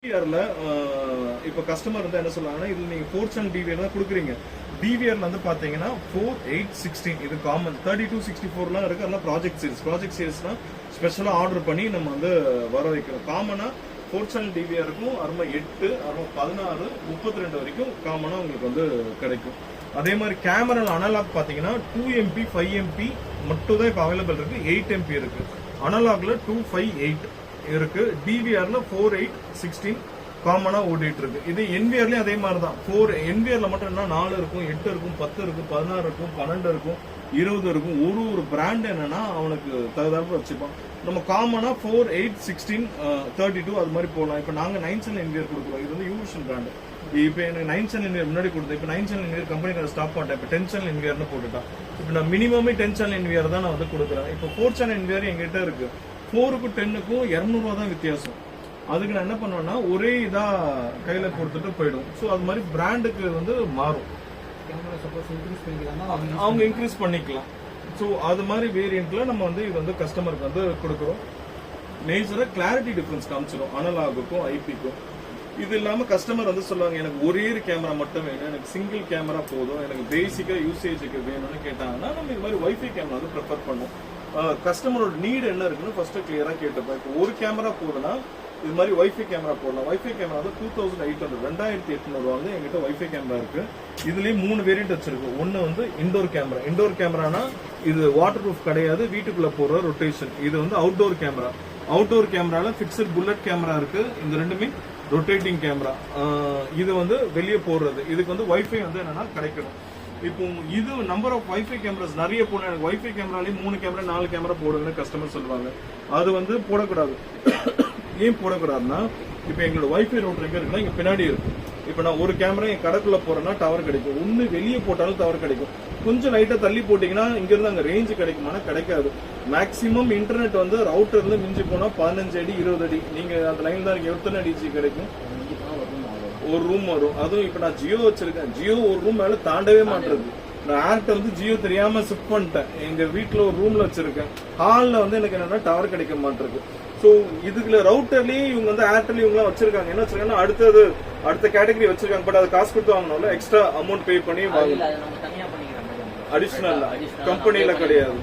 டிவிஆர்ல இப்போ கஸ்டமர் வந்து என்ன சொல்றாங்கன்னா இதுல நீங்க 4 channel டிவிஆர் தான் கொடுக்குறீங்க. டிவிஆர்ல வந்து பாத்தீங்கன்னா 4, 8, 16 இது காமன். 32, 64லாம் இருக்கு. அதெல்லாம் ப்ராஜெக்ட் சீரிஸ்னா ஸ்பெஷலா ஆர்டர் பண்ணி நம்ம வந்து வர வைக்கிறோம். காமனா 4 channel டிவிஆருக்கும் 8, 16, 32 வரைக்கும் காமனா உங்களுக்கு வந்து கிடைக்கும். அதே மாதிரி கேமரா அனலாக் பாத்தீங்கன்னா 2MP 5MP மட்டும் தான் இப்போ அவைலபிள் இருக்கு. 8MP இருக்கு. அனலாக்ல 2, 5, 8 இருக்கு. டிவிஆர்ல 4, 8, 16 காமனா ஓடிட்டு இருக்கு. இது என்விஆர்லயும் அதே மாதிரி தான். என்விஆர்ல மட்டும் என்ன 4 இருக்கும், 8 இருக்கும், 10 இருக்கும், 16 இருக்கும், 12 இருக்கும், 20 இருக்கும். ஒரு பிராண்ட் என்னன்னா அவனுக்கு தகுந்தாப்புல வச்சுப்பான். நம்ம காமனா 4, 8, 16, 32 அது மாதிரி போகலாம். இப்போ நாங்க 9 channel என்விஆர் கொடுக்குறோம். இது வந்து யூஷன் பிராண்ட். இப்போ எனக்கு 9 channel என்விஆர் முன்னாடி கொடுத்தேன். இப்போ 9 channel என்விஆர் கம்பெனி ஸ்டாப் பண்ணிட்டேன். இப்போ 10 channel என்விஆர்னு போட்டுட்டான். இப்போ நான் மினிமமே 10 channel என்விஆர் தான் நான் வந்து கொடுக்குறேன். இப்போ 4 channel என்விஆர் எங்கிட்ட இருக்கு. 4க்கும் 10க்கும் 200 தான் வித்தியாசம். அதுக்கு நான் என்ன பண்ணுவேன்னா ஒரே இதா கையில கொடுத்துட்டு போயிடும். ஸோ அது மாதிரி பிராண்டுக்கு வந்து மாறும். அவங்க இன்க்ரீஸ் பண்ணிக்கலாம். ஸோ அது மாதிரி வேரியன்ட்ல நம்ம வந்து இது வந்து கஸ்டமருக்கு வந்து கொடுக்குறோம். மேஜரா கிளாரிட்டி டிஃபரன்ஸ் காமிச்சிடும் அனலாகுக்கும் ஐபிக்கும். இது இல்லாம கஸ்டமர் வந்து சொல்லுவாங்க எனக்கு ஒரே கேமரா மட்டும் வேணும், எனக்கு சிங்கிள் கேமரா போதும், எனக்கு பேசிக்கா யூசேஜுக்கு வேணும்னு கேட்டாங்கன்னா நம்ம இது மாதிரி வைஃபை கேமரா வந்து ப்ரிஃபர் பண்ணுவோம். கஸ்டமரோட நீட் என்ன இருக்குன்னு ஃபர்ஸ்ட் கிளியரா கேட்டுப்பேன். இப்போ ஒரு கேமரா போதுன்னா இது மாதிரி வைஃபை கேமரா போடலாம். வைஃபை கேமரா வந்து 2800 2800 வந்து எங்கிட்ட வைஃபை கேமரா இருக்கு. இதுலயே 3 வேரியன்ட் வச்சிருக்கு. ஒன்னு வந்து இண்டோர் கேமரா. இண்டோர் கேமரானா இது வாட்டர் ப்ரூஃப் கிடையாது, வீட்டுக்குள்ள போடுற ரொட்டேஷன். இது வந்து அவுட்டோர் கேமரா. அவுட்டோர் கேமரால பிக்சட் புல்லட் கேமரா இருக்கு. இந்த ரெண்டுமே ரொட்டேட்டிங் கேமரா. இது வந்து வெளியே போடுறது. இதுக்கு வந்து வைஃபை வந்து என்னன்னா கிடைக்கணும். இப்போ இது நம்பர் ஆஃப் வைஃபை கேமராஸ் நிறைய போன எனக்கு வைஃபை கேமராலேயே 3 கேமரா 4 கேமரா போடுங்கன்னு கஸ்டமர் சொல்லுவாங்க. அது வந்து போடக்கூடாது. ஏன் போடக்கூடாதுன்னா இப்போ எங்களோட வைஃபை ரவுட்டர் எங்க இருக்குன்னா இங்க பின்னாடி இருக்கு. இப்போ நான் ஒரு கேமரா என் கடைக்குள்ள போறேன்னா டவர் கிடைக்கும். ஒன்னு வெளியே போட்டாலும் டவர் கிடைக்கும். கொஞ்சம் லைட்டா தள்ளி போட்டீங்கன்னா இங்க இருந்து அங்க ரேஞ்ச் கிடைக்குமானா கிடைக்காது. மேக்சிமம் இன்டர்நெட் வந்து ரவுட்டர்ல மிஞ்சி போனா 15 அடி 20 அடி. நீங்க அந்த லைன் தான் எத்தனை அடிச்சு கிடைக்கும்? ஒரு ரூம் வரும். அதுவும் இப்ப நான் ஜியோ வச்சிருக்கேன். ஜியோ ஒரு ரூம் மேல தாண்டவே மாட்டேங்குது. நான் ஏர்டெல் வந்து ஜியோ தெரியாம ஷிஃப்ட் பண்ணிட்டேன். எங்க வீட்டுல ஒரு ரூம்ல வச்சிருக்கேன். ஹால்ல வந்து எனக்கு என்னன்னா டவர் கிடைக்க மாட்டேங்குது. சோ இதுக்குள்ள ரவுட்டர்லயே இவங்க வந்து ஏர்டெல் இவங்க வச்சிருக்காங்க. என்ன வச்சிருக்காங்கன்னா அடுத்த கேட்டகரி வச்சிருக்காங்க. பட் அது காசு கொடுத்து வாங்கணும்ல, எக்ஸ்ட்ரா அமௌண்ட் பே பண்ணி வாங்கணும். அடிஷனல் கம்பெனில கிடையாது.